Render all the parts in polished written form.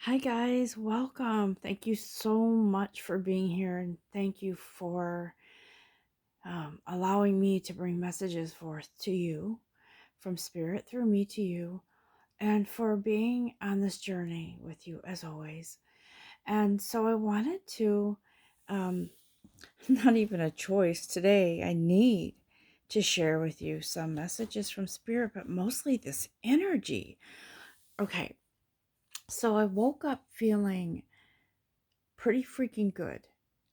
Hi, guys. Welcome. Thank you so much for being here, and thank you for allowing me to bring messages forth to you from Spirit through me to you, and for being on this journey with you as always. And so I wanted to, um, not even a choice today, I need to share with you some messages from Spirit, but mostly this energy. Okay, so I woke up feeling pretty freaking good.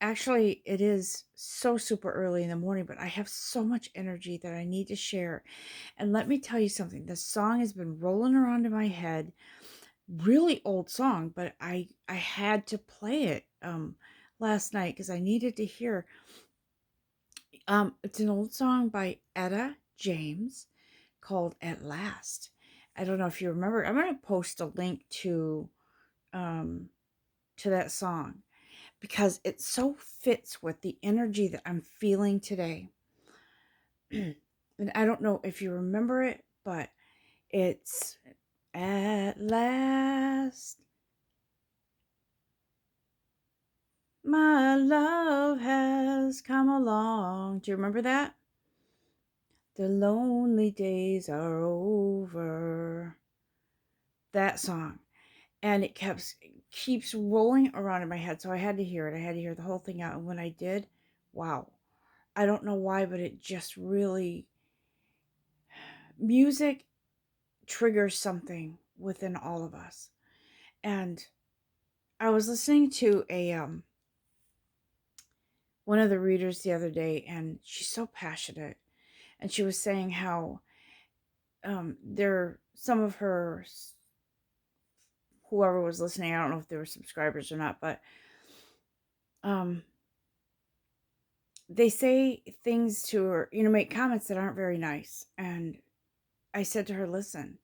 Actually, it is so super early in the morning, but I have so much energy that I need to share. And let me tell you something. The song has been rolling around in my head. Really old song, but I had to play it last night because I needed to hear. It's an old song by Etta James called At Last. I don't know if you remember. I'm going to post a link um to that song because it so fits with the energy that I'm feeling today. And I don't know if you remember it, but it's at last my love has come along. Do you remember that? The lonely days are over. That song. And it keeps rolling around in my head. So I had to hear it. I had to hear the whole thing out. And when I did, wow. I don't know why, but it just really music triggers something within all of us. And I was listening to a one of the readers the other day, and she's so passionate, and she was saying how there some of her whoever was listening, I don't know if they were subscribers or not, but um they say things to her, make comments that aren't very nice. And I said to her, listen,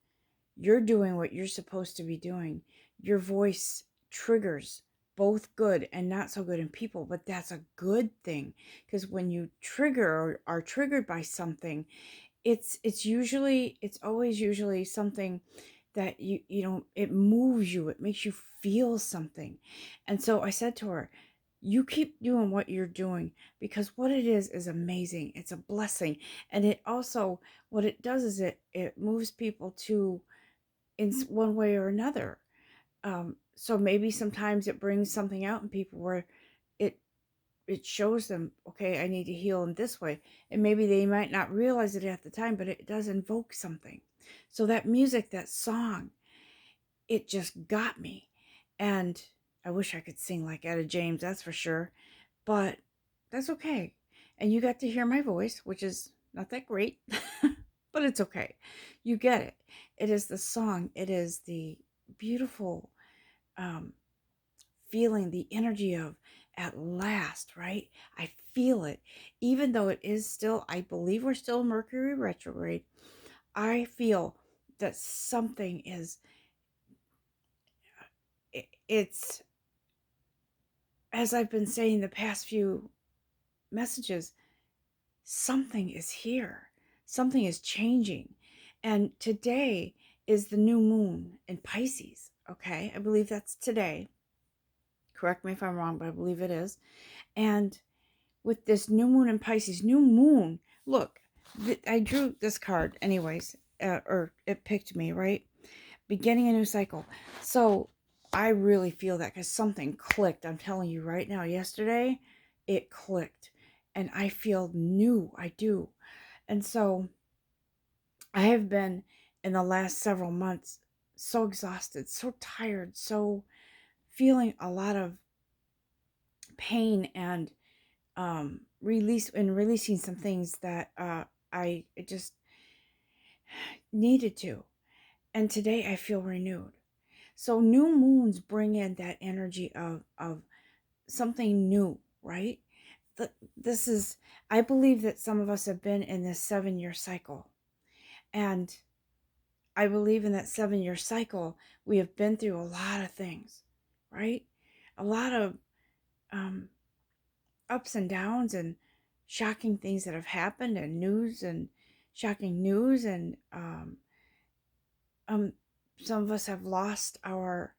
you're doing what you're supposed to be doing. Your voice triggers both good and not so good in people, but that's a good thing, because when you trigger or are triggered by something, it's always usually something that it moves you, it makes you feel something. And so I said to her, you keep doing what you're doing, because what it is amazing. It's a blessing. And it also, what it does is it moves people to, in one way or another. So maybe sometimes it brings something out in people where it it shows them, okay, I need to heal in this way. And maybe they might not realize it at the time, but it does invoke something. So that music, that song, it just got me. And I wish I could sing like Etta James, that's for sure. But that's okay. And you got to hear my voice, which is not that great, but it's okay. You get it. It is the song, it is the beautiful um, feeling, the energy of at last, right? I feel it. Even though it is still, I believe we're still in Mercury retrograde, I feel that something is, it's, as I've been saying the past few messages, something is here. Something is changing. And today is the new moon in Pisces. Okay. I believe that's today. Correct me if I'm wrong, but I believe it is. And with this new moon in Pisces, new moon, look, I drew this card anyways, or it picked me, right? Beginning a new cycle. So I really feel that because something clicked. I'm telling you right now, yesterday it clicked and I feel new. I do. And so I have been in the last several months so exhausted, so tired, so feeling a lot of pain and releasing some things that I just needed to. And today I feel renewed. So new moons bring in that energy of something new, right? This is, I believe that some of us have been in this 7-year cycle. And I believe in that 7-year cycle, we have been through a lot of things, right? A lot of um, ups and downs and shocking things that have happened, and news and shocking news. And um, some of us have lost our,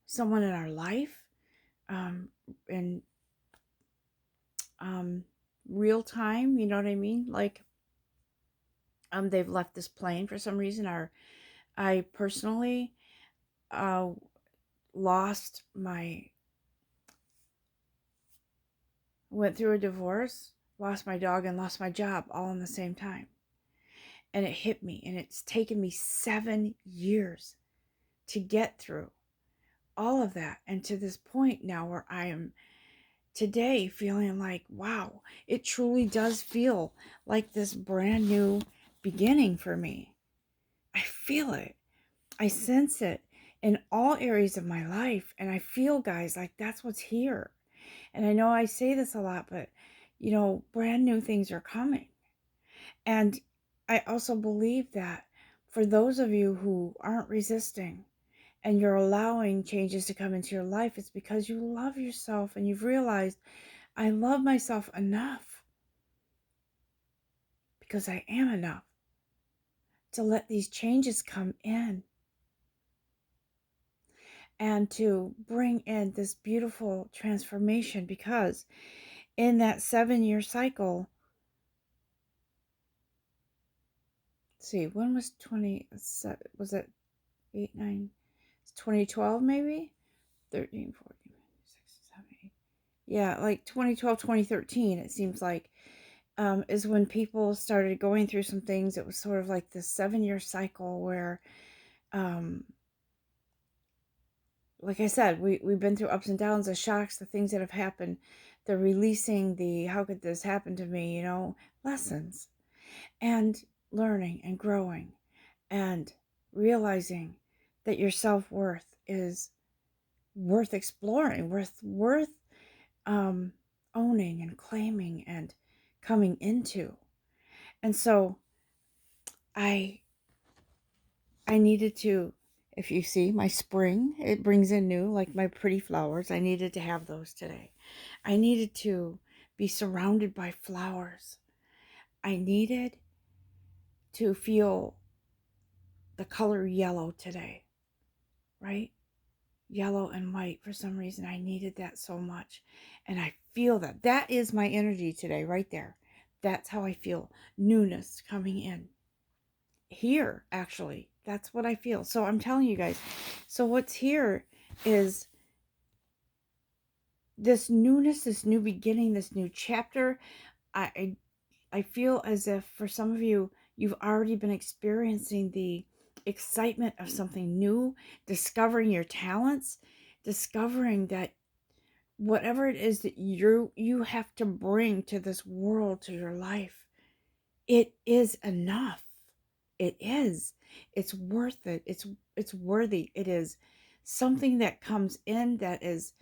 someone in our life, in um, real time, you know what I mean? Like, they've left this plane for some reason. Or I personally uh, lost my, went through a divorce, lost my dog, and lost my job all in the same time. And it hit me, and it's taken me 7 years to get through all of that. And to this point now where I am today feeling like, wow, it truly does feel like this brand new beginning for me. I feel it. I sense it in all areas of my life. And I feel, guys, like that's what's here. And I know I say this a lot, but brand new things are coming. And I also believe that for those of you who aren't resisting and you're allowing changes to come into your life, it's because you love yourself and you've realized, I love myself enough, because I am enough, to let these changes come in and to bring in this beautiful transformation. Because in that 7-year cycle, see, when was was it 8, 9, 2012 maybe? 13, 14, 16, 17, 8. Yeah, like 2012, 2013, it seems like, is when people started going through some things. It was sort of like this 7-year cycle where, um, like I said, we've been through ups and downs, the shocks, the things that have happened, the releasing, the how could this happen to me, lessons, and learning and growing and realizing that your self-worth is worth exploring, worth um, owning and claiming and coming into. And so I needed to, if you see my spring, it brings in new, like my pretty flowers. I needed to have those today. I needed to be surrounded by flowers. I needed to feel the color yellow today, right? Yellow and white. For some reason, I needed that so much. And I feel that. That is my energy today, right there. That's how I feel. Newness coming in. Here, actually. That's what I feel. So I'm telling you guys. So what's here is this newness, this new beginning, this new chapter. I feel as if for some of you, you've already been experiencing the excitement of something new, discovering your talents, discovering that whatever it is that you have to bring to this world, to your life, it is enough. It is. It's worth it. It's worthy. It is something that comes in that is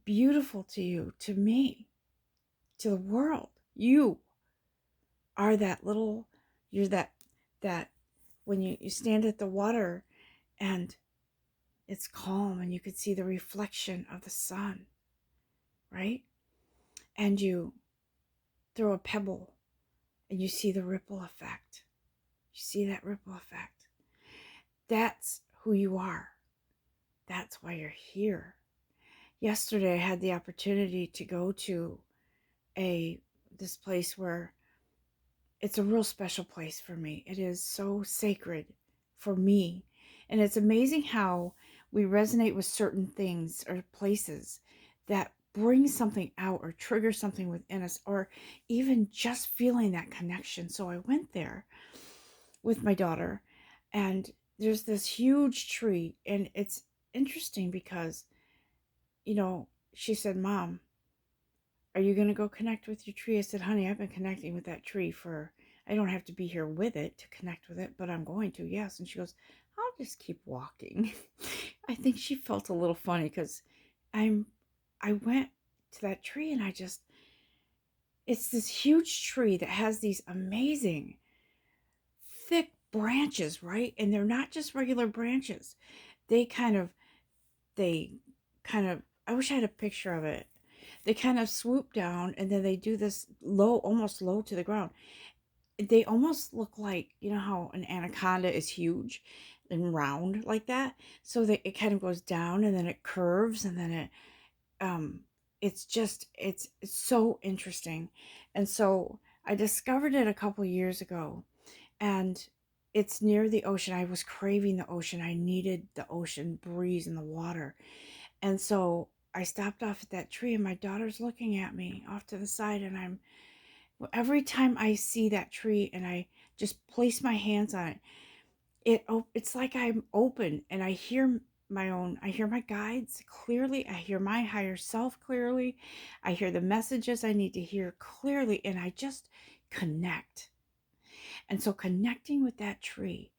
beautiful to you, to me, to the world. You are that little, you're that when you stand at the water and it's calm and you could see the reflection of the sun, right? And you throw a pebble and you see the ripple effect. You see that ripple effect. That's who you are. That's why you're here. Yesterday I had the opportunity to go to this place where it's a real special place for me. It is so sacred for me. And it's amazing how we resonate with certain things or places that bring something out or trigger something within us, or even just feeling that connection. So I went there with my daughter, and there's this huge tree. And it's interesting because, she said, "Mom, are you going to go connect with your tree?" I said, "Honey, I've been connecting with that tree I don't have to be here with it to connect with it, but I'm going to, yes." And she goes, "I'll just keep walking." I think she felt a little funny because I went to that tree and it's this huge tree that has these amazing thick branches, right? And they're not just regular branches. They kind of, I wish I had a picture of it. They kind of swoop down and then they do this low, almost low to the ground. They almost look like, you know how an anaconda is huge? and round like that, so that it kind of goes down and then it curves and then um it's just it's so interesting. And so I discovered it a couple years ago, and it's near the ocean. I was craving the ocean. I needed the ocean breeze and the water. And so I stopped off at that tree, and my daughter's looking at me off to the side, and every time I see that tree and I just place my hands on it, it's like I'm open, and I hear my guides clearly. I hear my higher self clearly. I hear the messages I need to hear clearly, and I just connect. And so connecting with that tree,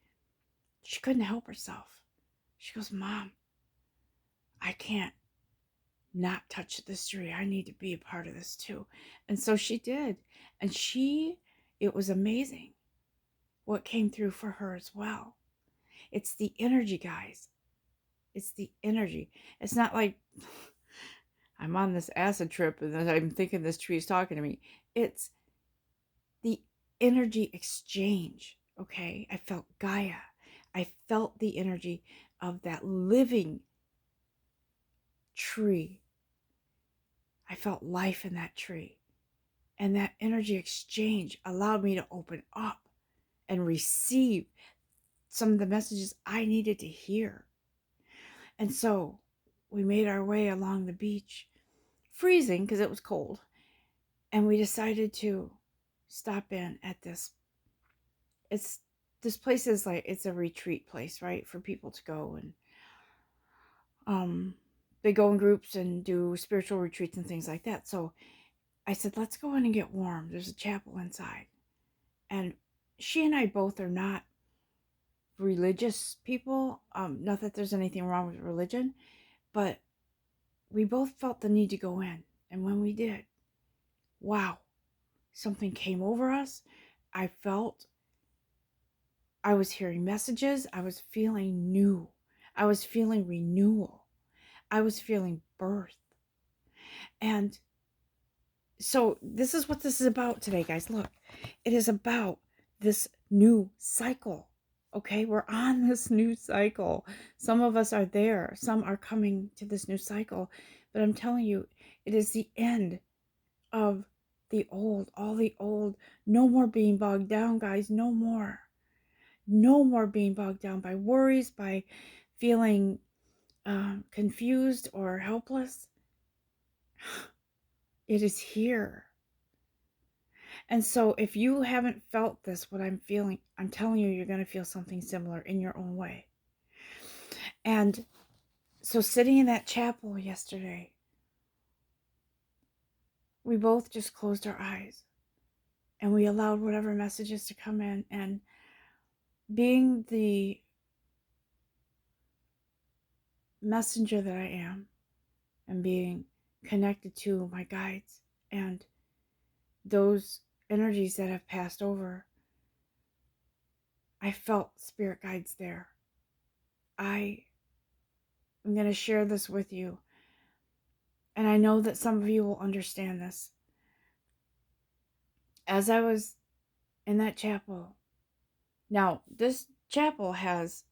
she couldn't help herself. She goes, "Mom, I can't not touch this tree. I need to be a part of this too." And so she did. And it was amazing what came through for her as well. It's the energy, guys. It's the energy. It's not like I'm on this acid trip and then I'm thinking this tree is talking to me. It's the energy exchange. Okay. I felt Gaia. I felt the energy of that living tree. I felt life in that tree. And that energy exchange allowed me to open up and receive some of the messages I needed to hear. And so we made our way along the beach, freezing because it was cold. And we decided to stop in at it's this place is like, it's a retreat place, right? For people to go, and they go in groups and do spiritual retreats and things like that. So I said, let's go in and get warm. There's a chapel inside. And she and I both are not religious people. Not that there's anything wrong with religion, but we both felt the need to go in. And when we did, wow, something came over us. I felt I was hearing messages. I was feeling new. I was feeling renewal. I was feeling birth. And so this is what this is about today, guys. Look, it is about this new cycle. Okay, we're on this new cycle. Some of us are there, some are coming to this new cycle. But I'm telling you, it is the end of the old, all the old. No more being bogged down, guys. No more. No more being bogged down by worries, by feeling confused or helpless. It is here. And so if you haven't felt this, what I'm feeling, I'm telling you, you're going to feel something similar in your own way. And so sitting in that chapel yesterday, we both just closed our eyes and we allowed whatever messages to come in. And being the messenger that I am, and being connected to my guides and those energies that have passed over, I felt spirit guides there. I am going to share this with you, and I know that some of you will understand this. As I was in that chapel, now this chapel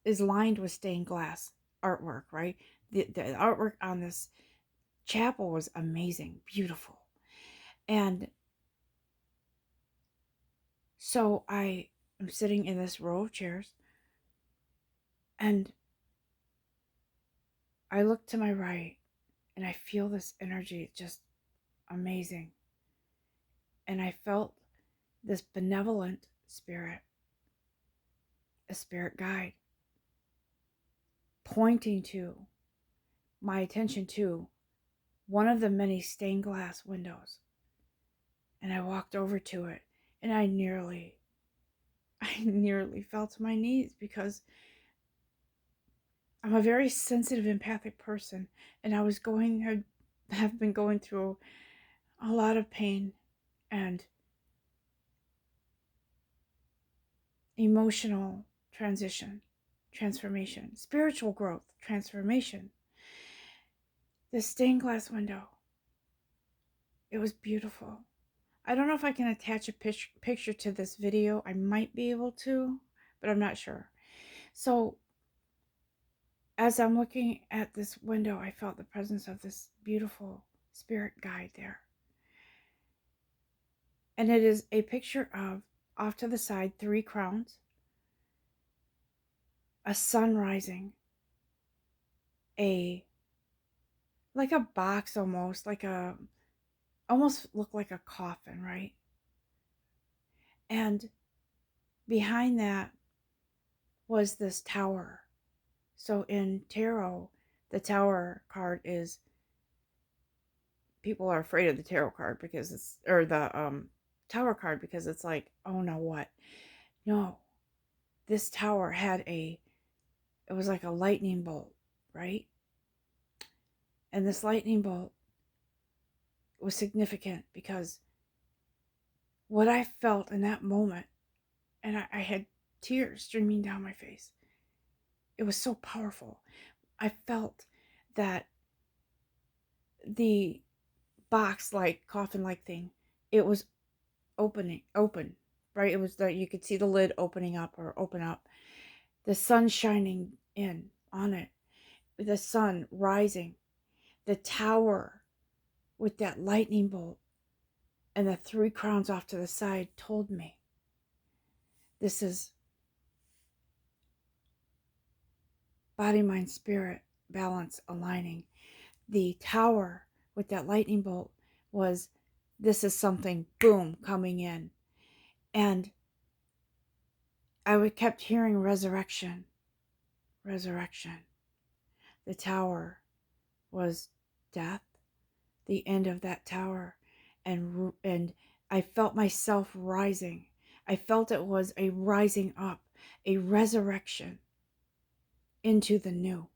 is lined with stained glass artwork, right? The artwork on this chapel was amazing, beautiful. And so I am sitting in this row of chairs, and I look to my right and I feel this energy just amazing. And I felt this benevolent spirit, a spirit guide, pointing to my attention to one of the many stained glass windows. And I walked over to it, and I nearly fell to my knees, because I'm a very sensitive, empathic person, and have been going through a lot of pain and emotional transformation, spiritual growth, transformation. This stained glass window, it was beautiful. I don't know if I can attach a picture to this video. I might be able to, but I'm not sure. So as I'm looking at this window, I felt the presence of this beautiful spirit guide there. And it is a picture of, off to the side, 3 crowns, a sun rising, a, like a box almost, almost looked like a coffin, right? And behind that was this tower. So in tarot, the tower card is, people are afraid of the tarot card because it's, or the tower card, because it's like, oh no, what? No, this tower had it was like a lightning bolt, right? And this lightning bolt was significant because what I felt in that moment, and I had tears streaming down my face. It was so powerful. I felt that the box-like, coffin-like thing, it was open, right? It was that you could see the lid opening up or open up. The sun shining in on it, the sun rising, the tower with that lightning bolt, and the 3 crowns off to the side told me this is body, mind, spirit, balance, aligning. The tower with that lightning bolt was, this is something, boom, coming in. And I kept hearing resurrection, resurrection. The tower was death, the end of that tower. And I felt myself rising. I felt it was a rising up, a resurrection into the new.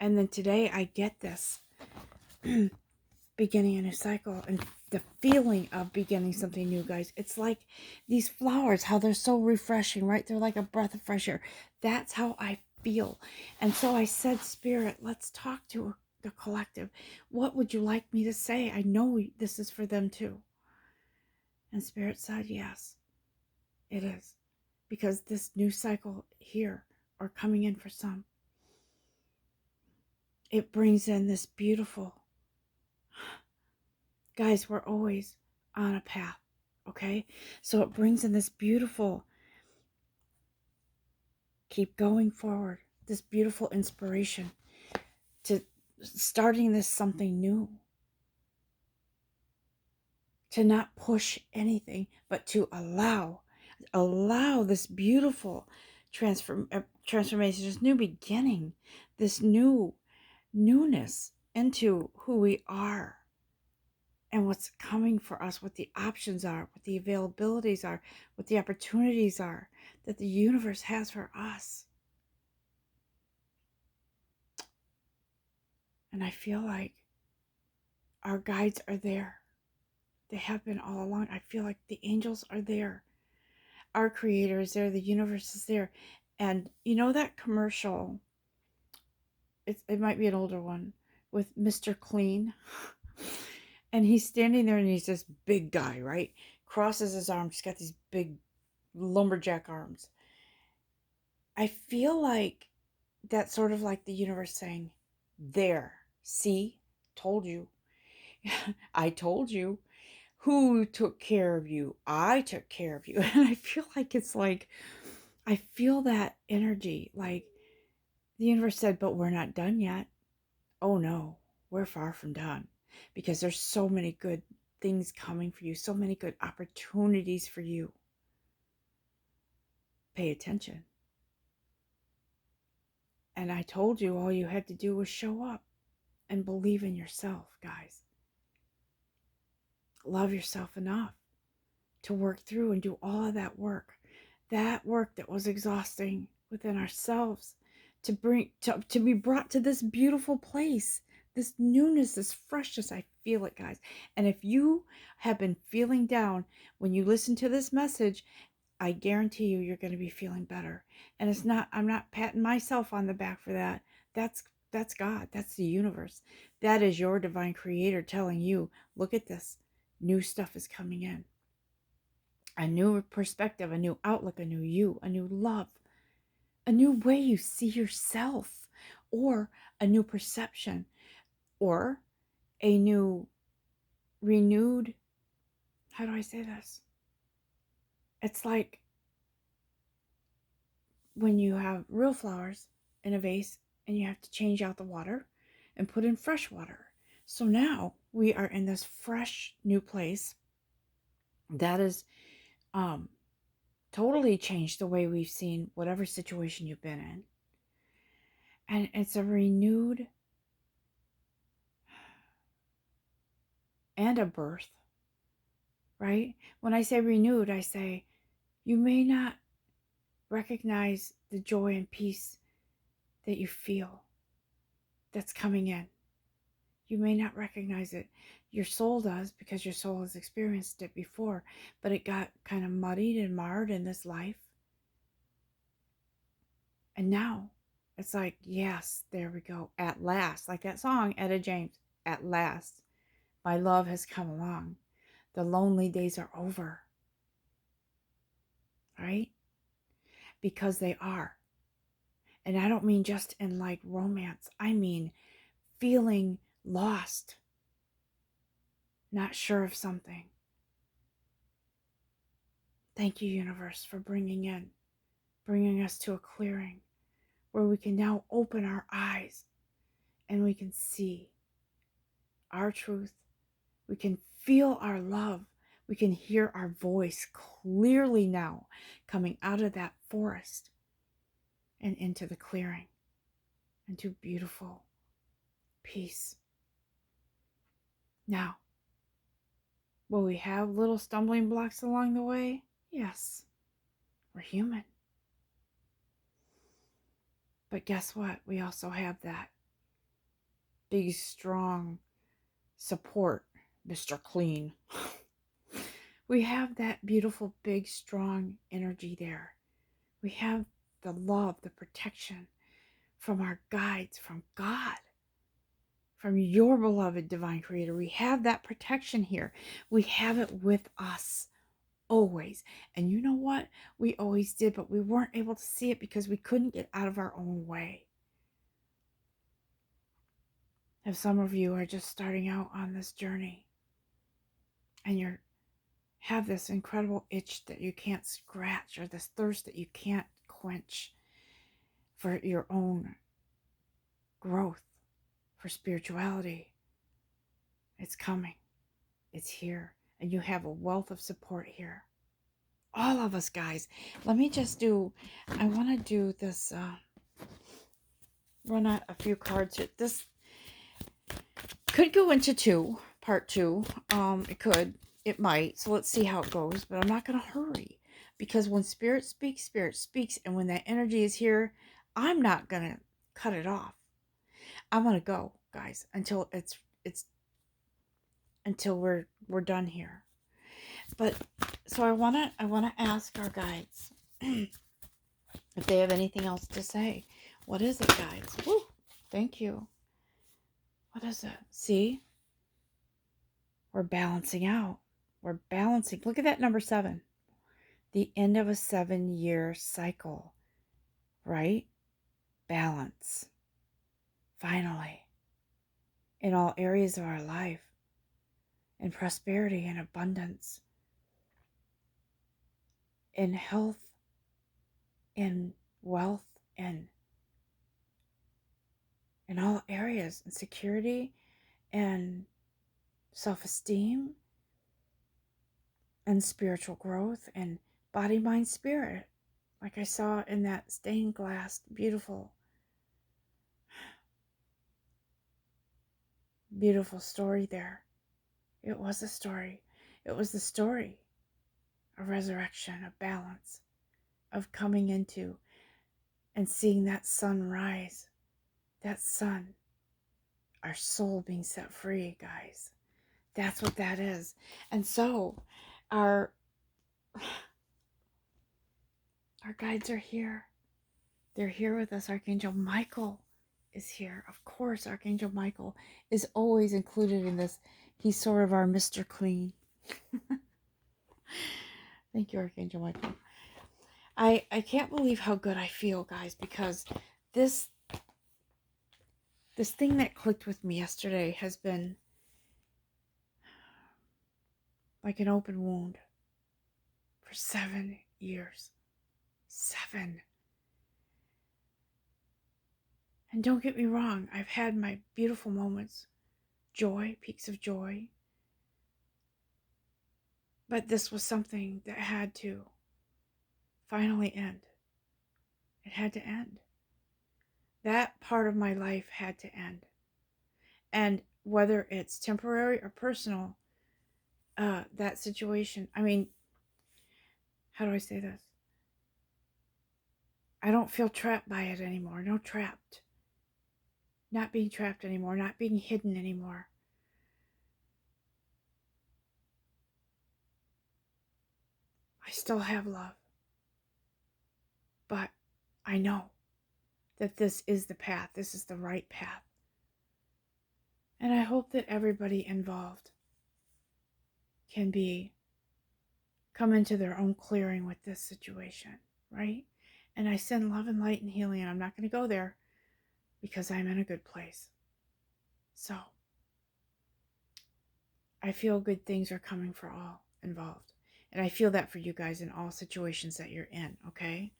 And then today I get this beginning a new cycle and the feeling of beginning something new, guys. It's like these flowers, how they're so refreshing, right? They're like a breath of fresh air. That's how I feel. And so I said, Spirit, let's talk to the collective. What would you like me to say? I know this is for them too. And Spirit said, yes, it is. Because this new cycle here, or coming in for some, it brings in this beautiful, guys, we're always on a path, okay? So it brings in this beautiful, keep going forward, this beautiful inspiration to starting this something new, to not push anything, but to allow this beautiful transformation, this new beginning, this newness into who we are and what's coming for us, what the options are, what the availabilities are, what the opportunities are that the universe has for us. And I feel like our guides are there. They have been all along. I feel like the angels are there. Our creator is there. The universe is there. And you know that commercial, it might be an older one, with Mr. Clean? And he's standing there and he's this big guy, right? Crosses his arms. He's got these big lumberjack arms. I feel like that's sort of like the universe saying, there, see, told you. I told you. Who took care of you? I took care of you. And I feel like it's like, I feel that energy. Like the universe said, but we're not done yet. Oh no, we're far from done, because there's so many good things coming for you, so many good opportunities for you. Pay attention. And I told you all you had to do was show up and believe in yourself, guys. Love yourself enough to work through and do all of that work that was exhausting within ourselves, to be brought to this beautiful place, this newness, this freshness. I feel it, guys. And if you have been feeling down when you listen to this message, I guarantee you you're going to be feeling better. And it's not, I'm not patting myself on the back for that. That's God. That's the universe. That is your divine creator telling you, look at this. New stuff is coming in. A new perspective, a new outlook, a new you, a new love, a new way you see yourself. or a new perception, or a new renewed, how do I say this? It's like when you have real flowers in a vase and you have to change out the water and put in fresh water. So now we are in this fresh new place that is totally changed the way we've seen whatever situation you've been in. And it's a renewed and a birth, right? When I say renewed, I say you may not recognize the joy and peace that you feel that's coming in. You may not recognize it. Your soul does, because your soul has experienced it before, but it got kind of muddied and marred in this life. And now it's like, yes, there we go. At last, like that song, Etta James, at last, my love has come along. The lonely days are over, right? Because they are. And I don't mean just in like romance. I mean feeling lost, not sure of something. Thank you, universe, for bringing us to a clearing where we can now open our eyes and we can see our truth. We can feel our love. We can hear our voice clearly now coming out of that forest and into the clearing, into beautiful peace. Now, will we have little stumbling blocks along the way? Yes, we're human. But guess what? We also have that big, strong support, Mr. Clean. We have that beautiful, big, strong energy there. We have the love, the protection from our guides, from God, from your beloved divine creator. We have that protection here. We have it with us always. And you know what? We always did, but we weren't able to see it because we couldn't get out of our own way. If some of you are just starting out on this journey and you have this incredible itch that you can't scratch, or this thirst that you can't quench for your own growth, for spirituality, it's coming. It's here. And you have a wealth of support here. All of us, guys. Let me just I want to do this, run out a few cards here. This could go into part two. It might. So let's see how it goes. But I'm not going to hurry. Because when Spirit speaks. And when that energy is here, I'm not going to cut it off. I want to go, guys, until until we're done here. But so I wanna ask our guides if they have anything else to say. What is it, guides? Woo! Thank you. What is it? See? We're balancing out. We're balancing. Look at that number 7. The end of a 7-year cycle. Right? Balance. Finally. In all areas of our life. In prosperity and abundance. In health. In wealth. In all areas. In security. And self-esteem, and spiritual growth, and body, mind, spirit, like I saw in that stained glass, beautiful story there. It was a story. It was the story of resurrection, of balance, of coming into and seeing that sun rise, that sun, our soul being set free, guys. That's what that is. And so our guides are here. They're here with us. Archangel Michael is here. Of course, Archangel Michael is always included in this. He's sort of our Mr. Clean. Thank you, Archangel Michael. I can't believe how good I feel, guys, because this This thing that clicked with me yesterday has been like an open wound for 7 years. 7. And don't get me wrong, I've had my beautiful moments, joy, peaks of joy. But this was something that had to finally end. It had to end. That part of my life had to end. And whether it's temporary or personal, that situation, I mean, how do I say this? I don't feel trapped by it anymore. No trapped. Not being trapped anymore. Not being hidden anymore. I still have love. But I know that this is the path. This is the right path. And I hope that everybody involved can come into their own clearing with this situation, right? And I send love and light and healing, and I'm not going to go there because I'm in a good place. So I feel good things are coming for all involved. And I feel that for you guys in all situations that you're in, okay?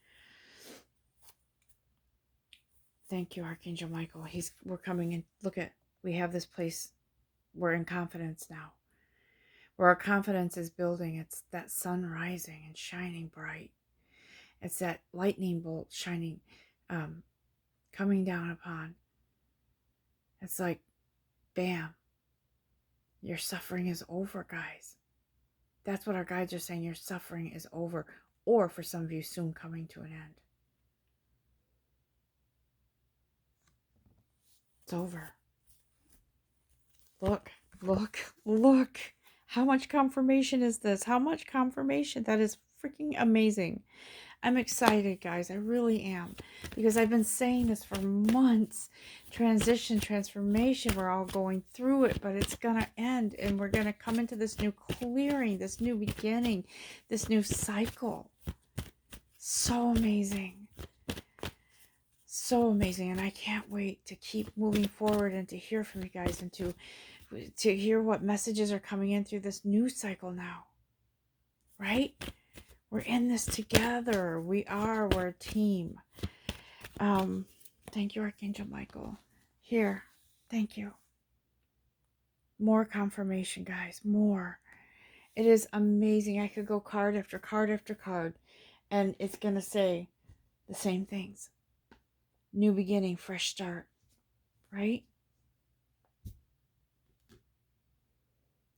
Thank you, Archangel Michael. We're coming in. Look at, we have this place. We're in confidence now. Where our confidence is building, it's that sun rising and shining bright. It's that lightning bolt shining, coming down upon. It's like, bam, your suffering is over, guys. That's what our guides are saying. Your suffering is over. Or for some of you, soon coming to an end. It's over. Look, look, look. How much confirmation is this? How much confirmation? That is freaking amazing. I'm excited, guys. I really am. Because I've been saying this for months. Transition, transformation. We're all going through it, but it's going to end. And we're going to come into this new clearing, this new beginning, this new cycle. So amazing. So amazing. And I can't wait to keep moving forward and to hear from you guys and to hear what messages are coming in through this new cycle now. Right? We're in this together. We're a team. Thank you, Archangel Michael. Here. Thank you. More confirmation, guys. More. It is amazing. I could go card after card after card, and it's going to say the same things. New beginning, fresh start. Right?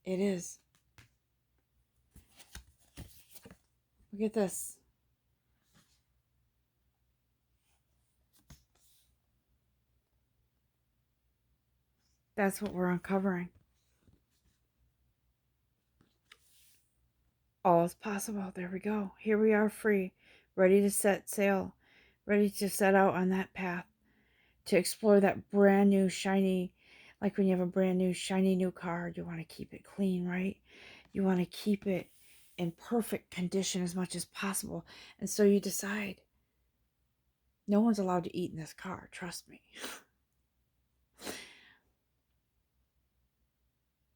It is. Look at this. That's what we're uncovering. All is possible. There we go. Here we are, free, ready to set sail, ready to set out on that path, to explore that brand new shiny, like when you have a brand new shiny new car, you want to keep it clean, right? You want to keep it in perfect condition as much as possible. And so you decide, no one's allowed to eat in this car, trust me.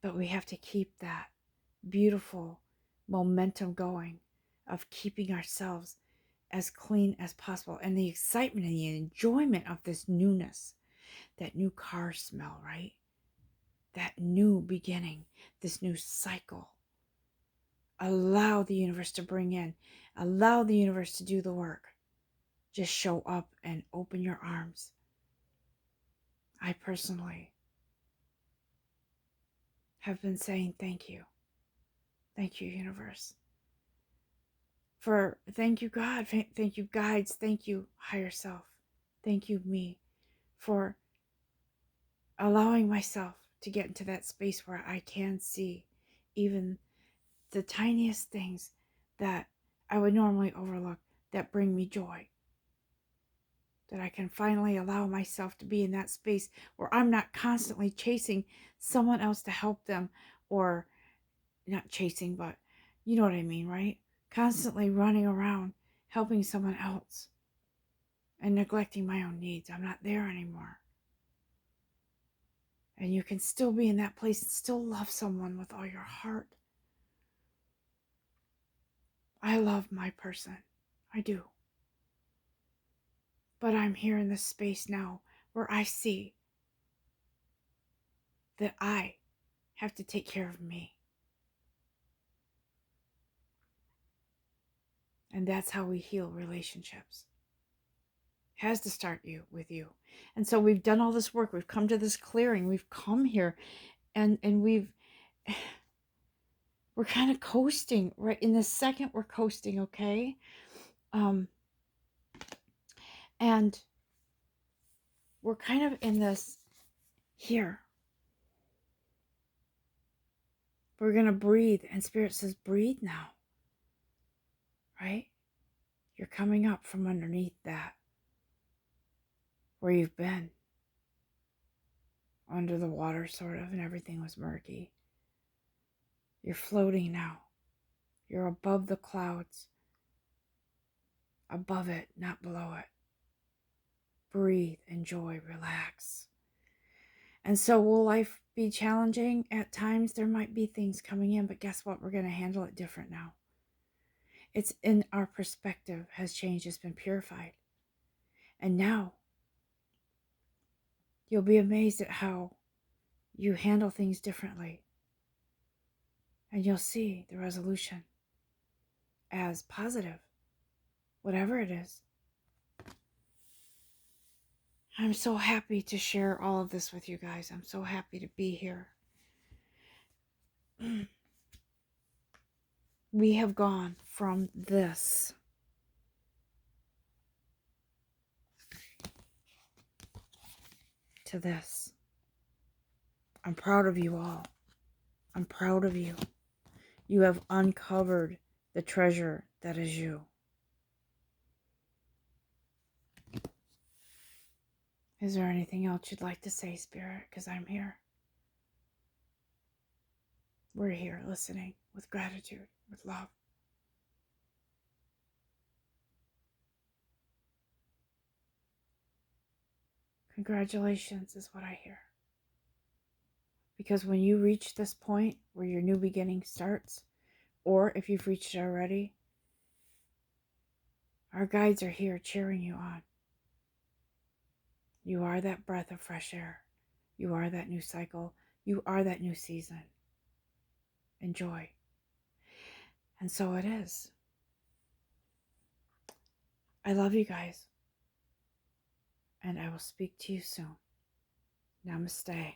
But we have to keep that beautiful momentum going of keeping ourselves as clean as possible, and the excitement and the enjoyment of this newness, that new car smell, right? That new beginning, this new cycle. Allow the universe to bring in, allow the universe to do the work. Just show up and open your arms. I personally have been saying thank you. Thank you, universe. Thank you, God. Thank you, guides. Thank you, higher self. Thank you, me, for allowing myself to get into that space where I can see even the tiniest things that I would normally overlook that bring me joy. That I can finally allow myself to be in that space where I'm not constantly chasing someone else to help them, or not chasing, but you know what I mean, right? Constantly running around helping someone else and neglecting my own needs. I'm not there anymore. And you can still be in that place and still love someone with all your heart. I love my person. I do. But I'm here in this space now where I see that I have to take care of me. And that's how we heal relationships. It has to start with you. And so we've done all this work. We've come to this clearing. We've come here and we're kind of coasting right in the second. We're coasting, okay? And we're kind of in this here. We're going to breathe. And Spirit says, breathe now. Right? You're coming up from underneath that. Where you've been. Under the water, sort of, and everything was murky. You're floating now. You're above the clouds. Above it, not below it. Breathe, enjoy, relax. And so will life be challenging? At times there might be things coming in, but guess what? We're going to handle it different now. It's in our perspective has changed. It's been purified. And now you'll be amazed at how you handle things differently. And you'll see the resolution as positive, whatever it is. I'm so happy to share all of this with you guys. I'm so happy to be here. We have gone from this to this. I'm proud of you all. I'm proud of you. You have uncovered the treasure that is you. Is there anything else you'd like to say, Spirit? Because I'm here. We're here listening with gratitude, with love. Congratulations is what I hear. Because when you reach this point where your new beginning starts, or if you've reached it already, our guides are here cheering you on. You are that breath of fresh air. You are that new cycle. You are that new season. Enjoy. And so it is. I love you guys. And I will speak to you soon. Namaste.